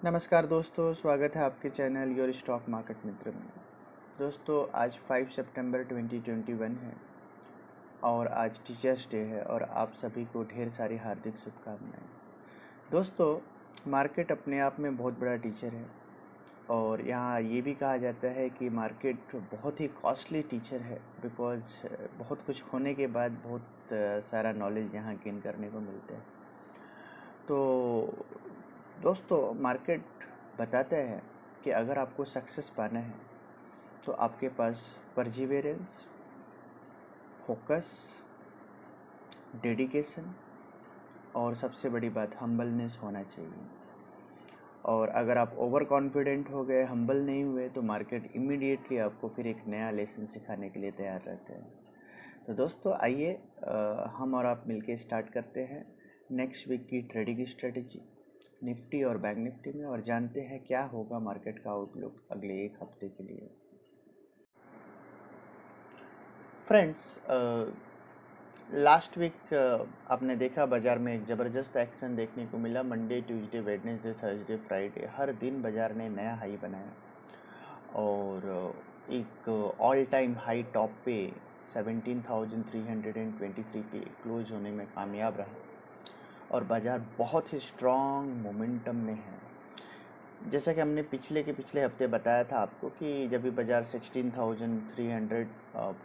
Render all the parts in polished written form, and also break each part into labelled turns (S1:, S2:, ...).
S1: नमस्कार दोस्तों, स्वागत है आपके चैनल योर स्टॉक मार्केट मित्र में। दोस्तों, आज 5 सितंबर 2021 है और आज टीचर्स डे है और आप सभी को ढेर सारी हार्दिक शुभकामनाएं। दोस्तों, मार्केट अपने आप में बहुत बड़ा टीचर है और यहाँ ये भी कहा जाता है कि मार्केट बहुत ही कॉस्टली टीचर है बिकॉज बहुत कुछ होने के बाद बहुत सारा नॉलेज यहाँ गेन करने को मिलता है। तो दोस्तों, मार्केट बताता है कि अगर आपको सक्सेस पाना है तो आपके पास परजिवेरेंस, फोकस, डेडिकेशन और सबसे बड़ी बात हम्बलनेस होना चाहिए। और अगर आप ओवर कॉन्फिडेंट हो गए, हम्बल नहीं हुए, तो मार्केट इमीडिएटली आपको फिर एक नया लेसन सिखाने के लिए तैयार रहता है। तो दोस्तों, आइए हम और आप मिलके स्टार्ट करते हैं नेक्स्ट वीक की ट्रेडिंग स्ट्रेटेजी निफ्टी और बैंक निफ्टी में और जानते हैं क्या होगा मार्केट का आउटलुक अगले एक हफ्ते के लिए। फ्रेंड्स, लास्ट वीक आपने देखा बाज़ार में एक ज़बरदस्त एक्शन देखने को मिला। Monday, Tuesday, Wednesday, Thursday, Friday हर दिन बाज़ार ने नया हाई बनाया और एक ऑल टाइम हाई टॉप पे 17,323 पे क्लोज होने में कामयाब रहा और बाज़ार बहुत ही स्ट्रॉन्ग मोमेंटम में है। जैसा कि हमने पिछले हफ्ते बताया था आपको कि जब भी बाज़ार 16,300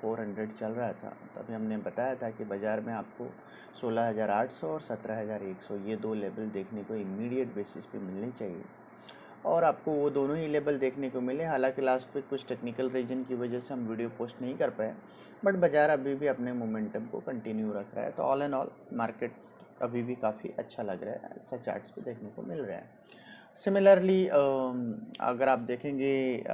S1: 400 चल रहा था, तभी हमने बताया था कि बाज़ार में आपको 16,800 और 17,100 ये दो लेवल देखने को इमीडिएट बेसिस पे मिलने चाहिए और आपको वो दोनों ही लेवल देखने को मिले। हालांकि लास्ट वीक कुछ टेक्निकल रीजन की वजह से हम वीडियो पोस्ट नहीं कर पाए, बट बाज़ार अभी भी अपने मोमेंटम को कंटिन्यू रख रहा है। तो ऑल एंड ऑल मार्केट अभी भी काफ़ी अच्छा लग रहा है, अच्छा चार्ट्स पे देखने को मिल रहा है। सिमिलरली अगर आप देखेंगे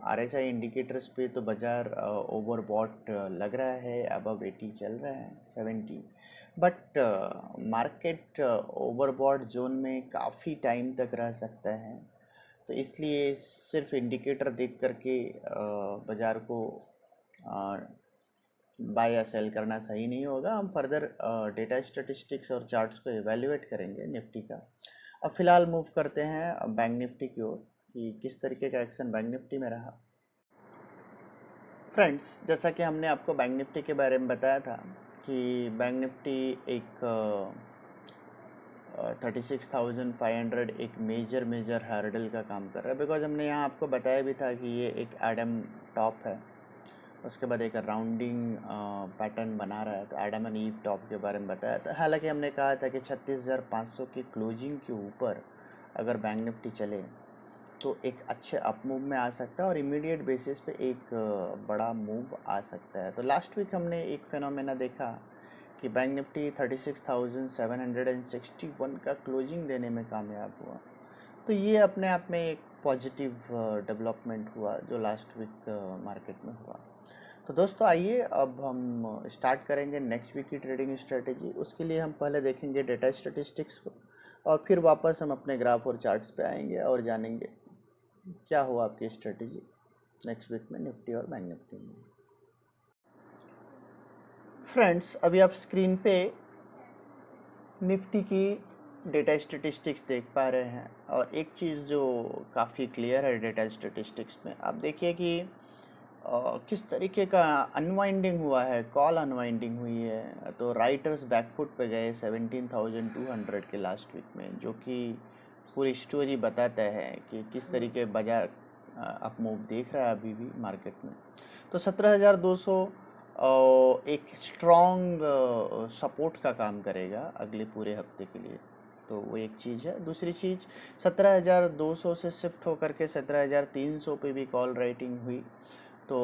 S1: RSI इंडिकेटर्स पे, तो बाज़ार ओवरबॉट लग रहा है, अबव 80 चल रहा है, 70, बट मार्केट ओवरबॉट जोन में काफ़ी टाइम तक रह सकता है। तो इसलिए सिर्फ इंडिकेटर देख करके बाज़ार को बाय या सेल करना सही नहीं होगा। हम फर्दर डेटा स्टैटिस्टिक्स और चार्ट्स को एवेल्युएट करेंगे निफ्टी का। अब फिलहाल मूव करते हैं बैंक निफ्टी की ओर कि किस तरीके का एक्शन बैंक निफ्टी में रहा। फ्रेंड्स, जैसा कि हमने आपको बैंक निफ्टी के बारे में बताया था कि बैंक निफ्टी एक 36,500 एक मेजर हार्डल का काम कर रहा है। बिकॉज हमने यहाँ आपको बताया भी था कि ये एक एडम टॉप है, उसके बाद एक राउंडिंग पैटर्न बना रहा है। तो एडम एंड ईव टॉप के बारे में बताया था। हालांकि हमने कहा था कि 36,500 की क्लोजिंग के ऊपर अगर बैंक निफ्टी चले तो एक अच्छे अप मूव में आ सकता है और इमीडिएट बेसिस पे एक बड़ा मूव आ सकता है। तो लास्ट वीक हमने एक फिनोमेना देखा कि बैंक निफ्टी 36,761 का क्लोजिंग देने में कामयाब हुआ। तो ये अपने आप में एक पॉजिटिव डेवलपमेंट हुआ जो लास्ट वीक मार्केट में हुआ। तो दोस्तों, आइए अब हम स्टार्ट करेंगे नेक्स्ट वीक की ट्रेडिंग स्ट्रेटेजी। उसके लिए हम पहले देखेंगे डेटा स्टैटिस्टिक्स को और फिर वापस हम अपने ग्राफ और चार्ट्स पे आएंगे और जानेंगे क्या हुआ आपकी स्ट्रेटेजी नेक्स्ट वीक में निफ्टी और बैंक निफ्टी में। फ्रेंड्स, अभी आप स्क्रीन पे निफ्टी की डेटा स्टैटिस्टिक्स देख पा रहे हैं और एक चीज़ जो काफ़ी क्लियर है डेटा स्टैटिस्टिक्स में, आप देखिए कि किस तरीके का अनवाइंडिंग हुआ है, कॉल अनवाइंडिंग हुई है। तो राइटर्स बैकफुट पे गए 17,200 के लास्ट वीक में, जो कि पूरी स्टोरी बताता है कि किस तरीके बाजार अप मूव देख रहा है अभी भी मार्केट में। तो 17,200 एक स्ट्रॉन्ग सपोर्ट का काम करेगा अगले पूरे हफ्ते के लिए। तो वो एक चीज़ है। दूसरी चीज़, 17,200 से शिफ्ट होकर के 17,300 पे भी कॉल राइटिंग हुई, तो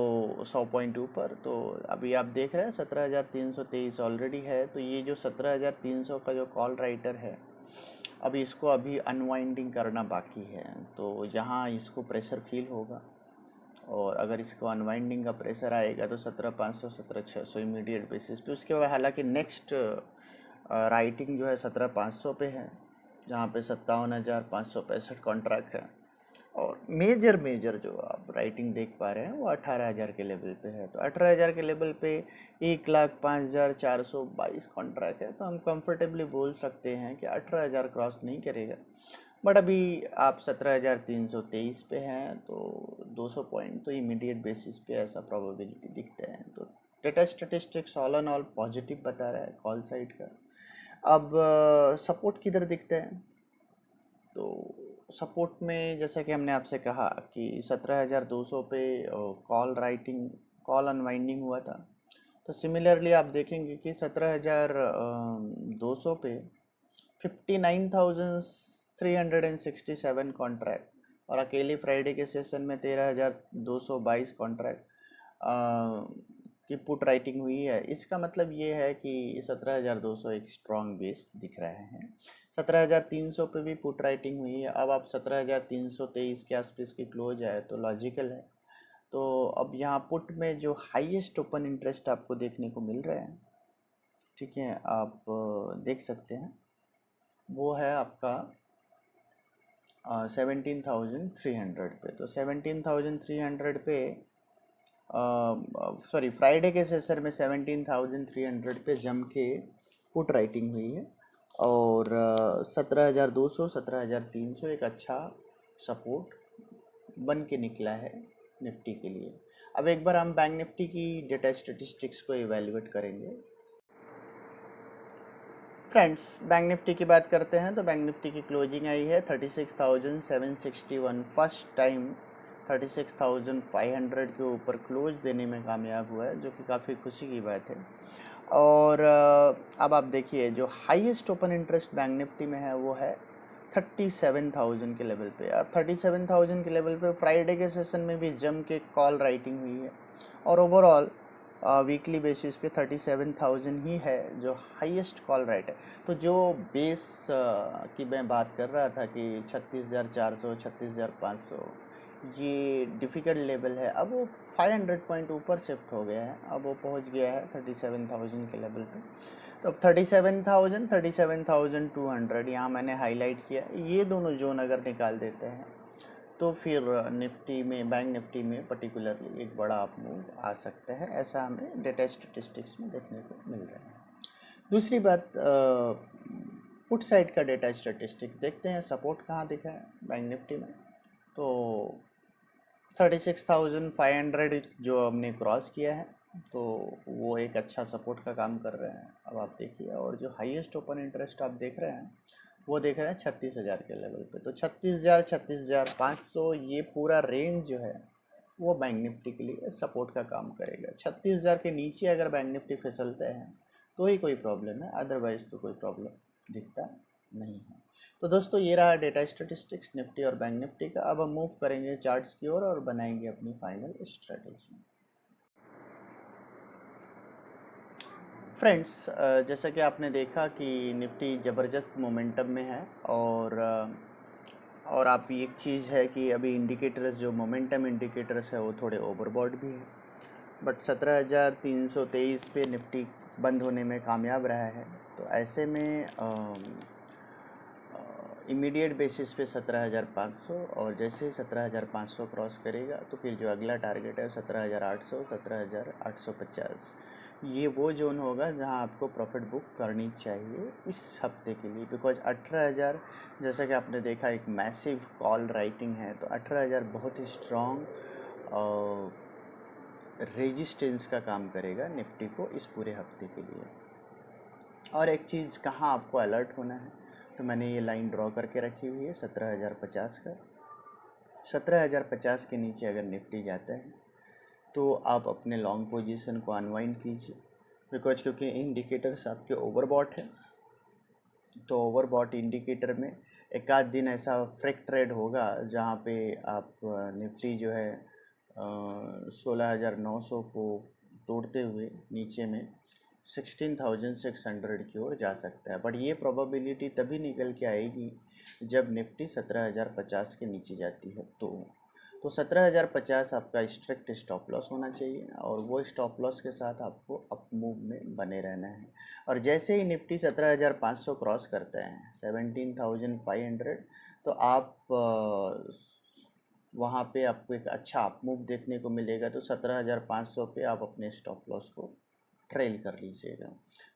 S1: 100 पॉइंट ऊपर। तो अभी आप देख रहे हैं 17,323 ऑलरेडी है। तो ये जो 17,300 का जो कॉल राइटर है, अभी इसको अभी अनवाइंडिंग करना बाकी है। तो यहाँ इसको प्रेशर फील होगा और अगर इसको अनवाइंडिंग का प्रेशर आएगा तो 17,500 17,600 इमीडिएट बेसिस पे। उसके बाद हालांकि नेक्स्ट राइटिंग जो है 17,500 पे है, जहाँ पे 57,565 कॉन्ट्रैक्ट है और मेजर जो आप राइटिंग देख पा रहे हैं वो 18,000 के लेवल पे है। तो 18,000 के लेवल पे 1,05,422 कॉन्ट्रैक्ट है। तो हम कंफर्टेबली बोल सकते हैं कि 18,000 क्रॉस नहीं करेगा बट अभी आप 17,323 पे हैं, तो 200 पॉइंट तो इमीडिएट बेसिस पे ऐसा प्रोबेबिलिटी दिखते हैं। तो data statistics all and all positive बता रहा है कॉल साइड का। अब सपोर्ट किधर दिखते हैं, तो सपोर्ट में जैसा कि हमने आपसे कहा कि 17,200 पे कॉल अनवाइंडिंग हुआ था। तो सिमिलरली आप देखेंगे कि 17,200 पे 59,367 कॉन्ट्रैक्ट, और अकेले फ्राइडे के सेशन में 13,222 कॉन्ट्रैक्ट की पुट राइटिंग हुई है। इसका मतलब ये है कि 17,200 एक स्ट्रॉन्ग बेस दिख रहे हैं। 17,300 पे भी पुट राइटिंग हुई है। अब आप 17,323 के आसपास की क्लोज है तो लॉजिकल है। तो अब यहाँ पुट में जो हाईएस्ट ओपन इंटरेस्ट आपको देखने को मिल रहे हैं, ठीक है, आप देख सकते हैं, वो है आपका 17,300 पे। तो 17,300 पे सॉरी फ्राइडे के सेशन में 17,300 पे जम के पुट राइटिंग हुई है, और 17,200 17,300 एक अच्छा सपोर्ट बन के निकला है निफ्टी के लिए। अब एक बार हम बैंक निफ्टी की डेटा स्टेटिस्टिक्स को इवेल्युएट करेंगे। फ्रेंड्स, बैंक निफ्टी की बात करते हैं तो बैंक निफ्टी की क्लोजिंग आई है 36,761। फर्स्ट टाइम 36,500 के ऊपर क्लोज देने में कामयाब हुआ है, जो कि काफ़ी खुशी की बात है। और अब आप देखिए जो highest open interest bank Nifty में है वो है 37,000 के लेवल पे। अब 37,000 के लेवल पे फ्राइडे के सेशन में भी जम के कॉल राइटिंग हुई है, और ओवरऑल वीकली बेसिस पे 37,000 ही है जो हाईएस्ट कॉल राइट है। तो जो बेस की मैं बात कर रहा था कि 36,400 36,500 ये डिफ़िकल्ट लेवल है, अब वो 500 पॉइंट ऊपर शिफ्ट हो गया है। अब वो पहुंच गया है 37,000 के लेवल पे। तो अब 37,000 37,200 यहाँ मैंने हाईलाइट किया। ये दोनों जोन अगर निकाल देते हैं तो फिर निफ्टी में, बैंक निफ्टी में पर्टिकुलरली एक बड़ा अप मूव आ सकता है, ऐसा हमें डेटा स्टेटिस्टिक्स में देखने को मिल रहा है। दूसरी बात, पुट साइड का डेटा स्टेटिस्टिक्स देखते हैं, सपोर्ट कहाँ दिखा है बैंक निफ्टी में। तो 36,500 जो हमने क्रॉस किया है, तो वो एक अच्छा सपोर्ट का काम कर रहे हैं। अब आप देखिए, और जो हाईएस्ट ओपन इंटरेस्ट आप देख रहे हैं वो देख रहे हैं 36,000 के लेवल पे। तो 36,000 36,500 ये पूरा रेंज जो है वो बैंक निफ्टी के लिए सपोर्ट का काम करेगा। 36,000 के नीचे अगर बैंक निफ्टी फिसलते हैं तो ही कोई प्रॉब्लम है, अदरवाइज तो कोई प्रॉब्लम दिखता नहीं है। तो दोस्तों, ये रहा डेटा स्टेटिस्टिक्स निफ्टी और बैंक निफ्टी का। अब हम मूव करेंगे चार्ट्स की ओर और बनाएंगे अपनी फाइनल स्ट्रेटेजी। फ्रेंड्स, जैसा कि आपने देखा कि निफ्टी ज़बरदस्त मोमेंटम में है, और आप एक चीज़ है कि अभी इंडिकेटर्स जो मोमेंटम इंडिकेटर्स है वो थोड़े ओवरबॉट भी है, बट 17,323 पे निफ्टी बंद होने में कामयाब रहा है। तो ऐसे में इमीडिएट बेसिस पे 17,500, और जैसे ही 17,500 क्रॉस करेगा तो फिर जो अगला टारगेट है 17,800 17,850, ये वो जोन होगा जहां आपको प्रॉफिट बुक करनी चाहिए इस हफ्ते के लिए। बिकॉज 18,000, जैसा कि आपने देखा, एक मैसिव कॉल राइटिंग है, तो 18,000 बहुत ही स्ट्रॉन्ग रेजिस्टेंस का काम करेगा निफ्टी को इस पूरे हफ्ते के लिए। और एक चीज़ कहाँ आपको अलर्ट होना है, तो मैंने ये लाइन ड्रॉ करके रखी हुई है 17,050 का। 17,050 के नीचे अगर निफ्टी जाता है तो आप अपने लॉन्ग पोजीशन को अनवाइंड कीजिए, बिकॉज क्योंकि इंडिकेटर्स आपके ओवरबॉट है। तो ओवरबॉट इंडिकेटर में एक आध दिन ऐसा फ्रेक ट्रेड होगा जहाँ पे आप निफ्टी जो है 16,900 को तोड़ते हुए नीचे में 16,600 की ओर जा सकता है। बट ये प्रोबेबिलिटी तभी निकल के आएगी जब निफ्टी 17,050 के नीचे जाती है। तो 17,050 आपका स्ट्रिक्ट स्टॉप लॉस होना चाहिए, और वो स्टॉप लॉस के साथ आपको अप मूव में बने रहना है। और जैसे ही निफ्टी 17,500 क्रॉस करते हैं 17,500, तो आप वहाँ पे आपको एक अच्छा अप मूव देखने को मिलेगा। तो 17,500 पे आप अपने स्टॉप लॉस को ट्रेल कर लीजिएगा।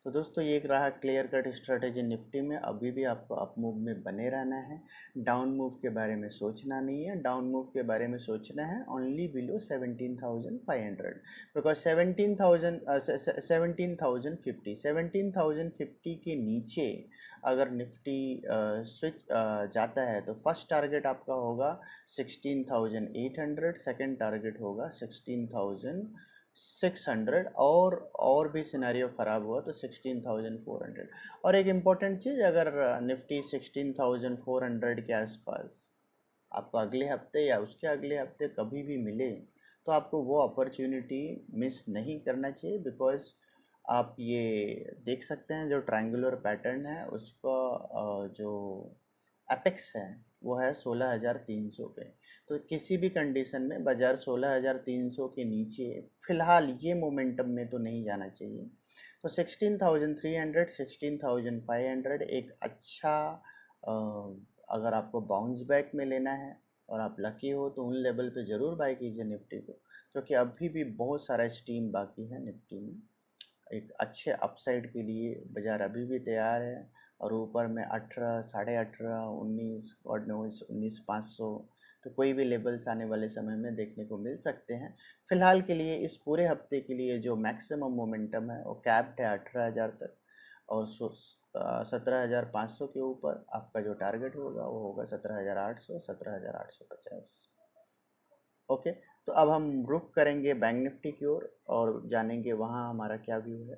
S1: तो दोस्तों ये एक रहा क्लियर कट स्ट्रेटेजी निफ्टी में। अभी भी आपको अप मूव में बने रहना है, डाउन मूव के बारे में सोचना नहीं है। डाउन मूव के बारे में सोचना है ओनली बिलो 17,500, बिकॉज 17,050 के नीचे अगर निफ्टी स्विच जाता है तो फर्स्ट टारगेट आपका होगा 16,800, सेकेंड टारगेट होगा 16,600, और भी सिनेरियो ख़राब हुआ तो 16,400। और एक इम्पॉर्टेंट चीज़, अगर निफ्टी 16,400 के आसपास आपको अगले हफ्ते या उसके अगले हफ्ते कभी भी मिले तो आपको वो अपॉर्चुनिटी मिस नहीं करना चाहिए, बिकॉज आप ये देख सकते हैं जो ट्रायंगुलर पैटर्न है उसका जो एपेक्स है वो है 16,300 पे। तो किसी भी कंडीशन में बाज़ार 16,300 के नीचे फ़िलहाल ये मोमेंटम में तो नहीं जाना चाहिए। तो 16,300 16,500 एक अच्छा अगर आपको बाउंस बैक में लेना है और आप लकी हो तो उन लेवल पे ज़रूर बाय कीजिए निफ्टी को, क्योंकि अभी भी बहुत सारा स्टीम बाकी है निफ्टी में। एक अच्छे अपसाइड के लिए बाज़ार अभी भी तैयार है। और ऊपर में 18, 18.5, 19 और 19,500 तो कोई भी लेवल्स आने वाले समय में देखने को मिल सकते हैं। फ़िलहाल के लिए इस पूरे हफ्ते के लिए जो मैक्सिमम मोमेंटम है वो कैप्ड है 18,000 तक, और 17,500 के ऊपर आपका जो टारगेट होगा वो होगा 17,800, 17,850। ओके, तो अब हम रुख करेंगे बैंक निफ्टी की ओर और जानेंगे वहाँ हमारा क्या व्यू है।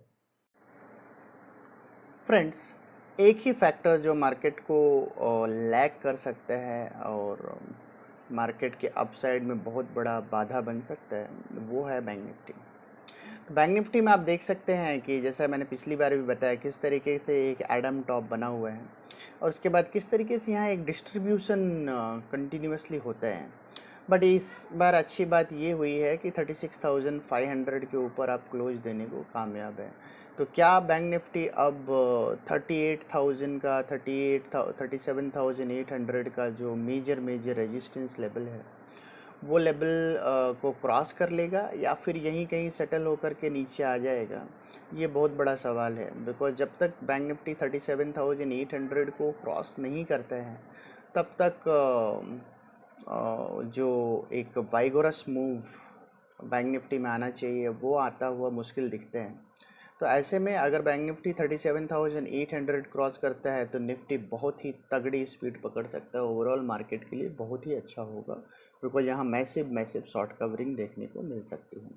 S1: फ्रेंड्स, एक ही फैक्टर जो मार्केट को लैग कर सकता है और मार्केट के अपसाइड में बहुत बड़ा बाधा बन सकता है वो है बैंक निफ्टी। तो बैंक निफ्टी में आप देख सकते हैं कि जैसा मैंने पिछली बार भी बताया किस तरीके से एक एडम टॉप बना हुआ है और उसके बाद किस तरीके से यहाँ एक डिस्ट्रीब्यूशन कंटिन्यूसली होता है। बट इस बार अच्छी बात ये हुई है कि 36,500 के ऊपर आप क्लोज देने को कामयाब है। तो क्या बैंक निफ्टी अब 38,000 का 37,800 का जो मेजर रेजिस्टेंस लेवल है वो लेवल को क्रॉस कर लेगा या फिर यहीं कहीं सेटल होकर के नीचे आ जाएगा, ये बहुत बड़ा सवाल है। बिकॉज जब तक बैंक निफ्टी 37,800 को क्रॉस नहीं करता है तब तक जो एक वाइगोरस मूव बैंक निफ्टी में आना चाहिए वो आता हुआ मुश्किल दिखते हैं। तो ऐसे में अगर बैंक निफ्टी 37,800 क्रॉस करता है तो निफ्टी बहुत ही तगड़ी स्पीड पकड़ सकता है। ओवरऑल मार्केट के लिए बहुत ही अच्छा होगा, बिकॉज यहाँ मैसिव शॉर्ट कवरिंग देखने को मिल सकती है।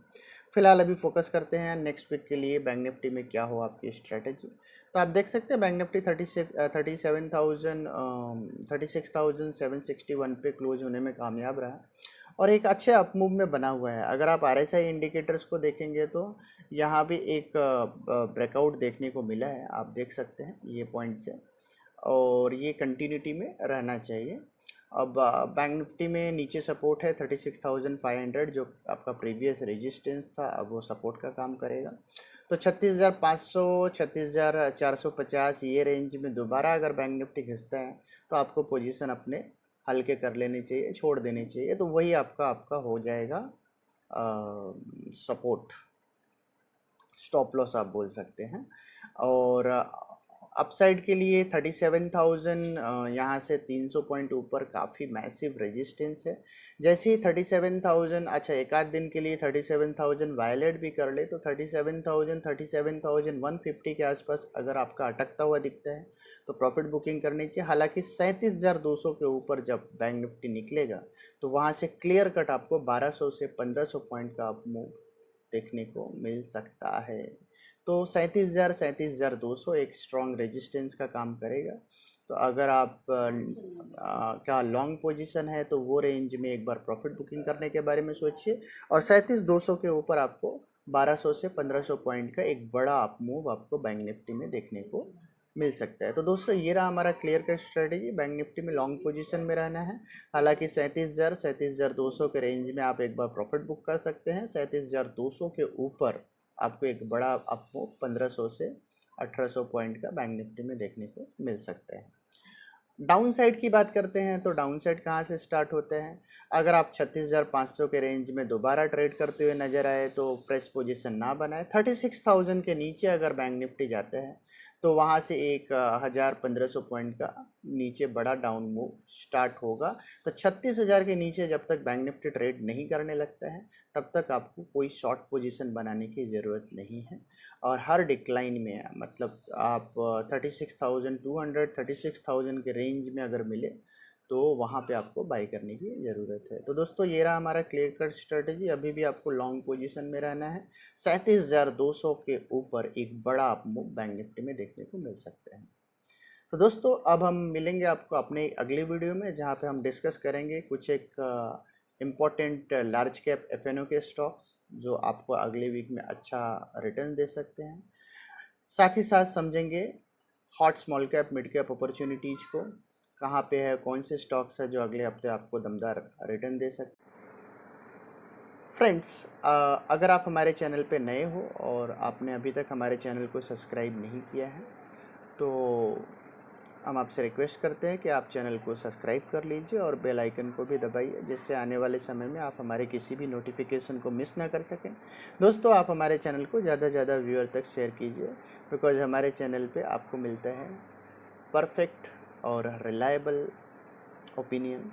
S1: फिलहाल अभी फोकस करते हैं नेक्स्ट वीक के लिए बैंक निफ्टी में क्या हो आपकी स्ट्रेटेजी। तो आप देख सकते हैं बैंक निफ्टी 36,761 पे क्लोज होने में कामयाब रहा और एक अच्छे अपमूव में बना हुआ है। अगर आप RSI इंडिकेटर्स को देखेंगे तो यहाँ भी एक ब्रेकआउट देखने को मिला है, आप देख सकते हैं ये पॉइंट से, और ये कंटिन्यूटी में रहना चाहिए। अब बैंक निफ्टी में नीचे सपोर्ट है 36,500 जो आपका प्रीवियस रेजिस्टेंस था, अब वो सपोर्ट का काम करेगा। तो 36,500 36,450 ये रेंज में दोबारा अगर बैंक निफ्टी घिसता है तो आपको पोजीशन अपने हल्के कर लेने चाहिए, छोड़ देने चाहिए। तो वही आपका हो जाएगा सपोर्ट, स्टॉप लॉस आप बोल सकते हैं। और अपसाइड के लिए 37,000 यहाँ से 300 पॉइंट ऊपर काफ़ी मैसिव रेजिस्टेंस है। जैसे ही 37,000 अच्छा एक आध दिन के लिए 37,000 वायलेट भी कर ले तो 37,000 37,150 के आसपास अगर आपका अटकता हुआ दिखता है तो प्रॉफिट बुकिंग करनी चाहिए। हालांकि 37,200 के ऊपर जब बैंक निफ्टी निकलेगा तो वहाँ से क्लियर कट आपको 1200 से 1500 पॉइंट का अप मूव देखने को मिल सकता है। तो 37,200 एक स्ट्रॉन्ग रेजिस्टेंस का काम करेगा। तो अगर आप का लॉन्ग पोजीशन है तो वो रेंज में एक बार प्रॉफिट बुकिंग करने के बारे में सोचिए, और 37,200 के ऊपर आपको 1200 से 1500 पॉइंट का एक बड़ा अप मूव आपको बैंक निफ्टी में देखने को मिल सकता है। तो दोस्तों ये रहा हमारा clear cut strategy, bank Nifty में लॉन्ग पोजीशन में रहना है। हालांकि 37,200 के रेंज में आप एक बार प्रॉफिट बुक कर सकते हैं। 37,200 के ऊपर आपको एक बड़ा आपको 1500 से 1800 पॉइंट का बैंक निफ्टी में देखने को मिल सकता है। डाउन साइड की बात करते हैं तो डाउन साइड कहाँ से स्टार्ट होते हैं? अगर आप 36,500 के रेंज में दोबारा ट्रेड करते हुए नजर आए तो फ्रेश पोजीशन ना बनाए। 36,000 के नीचे अगर बैंक निफ्टी जाते हैं तो वहाँ से एक 1,500 पॉइंट का नीचे बड़ा डाउन मूव स्टार्ट होगा। तो 36,000 के नीचे जब तक बैंक निफ्टी ट्रेड नहीं करने लगता है तब तक आपको कोई शॉर्ट पोजीशन बनाने की ज़रूरत नहीं है। और हर डिक्लाइन में मतलब आप 36,200 36,000 के रेंज में अगर मिले तो वहाँ पे आपको बाई करने की ज़रूरत है। तो दोस्तों ये रहा हमारा क्लियर कट स्ट्रेटजी। अभी भी आपको लॉन्ग पोजीशन में रहना है। 37,200 के ऊपर एक बड़ा अप मूव बैंक निफ्टी में देखने को मिल सकते हैं। तो दोस्तों अब हम मिलेंगे आपको अपने अगले वीडियो में, जहाँ पे हम डिस्कस करेंगे कुछ एक इम्पोर्टेंट लार्ज कैप एफएनओ के स्टॉक्स जो आपको अगले वीक में अच्छा रिटर्न दे सकते हैं। साथ ही साथ समझेंगे hot small cap mid cap opportunities को, कहाँ पे है, कौन से स्टॉक्स है जो अगले हफ्ते आपको दमदार रिटर्न दे सकते हैं। फ्रेंड्स, अगर आप हमारे चैनल पे नए हो और आपने अभी तक हमारे चैनल को सब्सक्राइब नहीं किया है तो हम आपसे रिक्वेस्ट करते हैं कि आप चैनल को सब्सक्राइब कर लीजिए और बेल आइकन को भी दबाइए, जिससे आने वाले समय में आप हमारे किसी भी नोटिफिकेशन को मिस ना कर सकें। दोस्तों आप हमारे चैनल को ज़्यादा से ज़्यादा व्यूअर तक शेयर कीजिए, बिकॉज हमारे चैनल पे आपको मिलता है परफेक्ट और रिलायबल ओपिनियन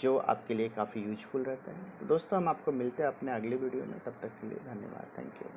S1: जो आपके लिए काफ़ी यूजफुल रहता है। तो दोस्तों हम आपको मिलते हैं अपने अगले वीडियो में, तब तक के लिए धन्यवाद। Thank you.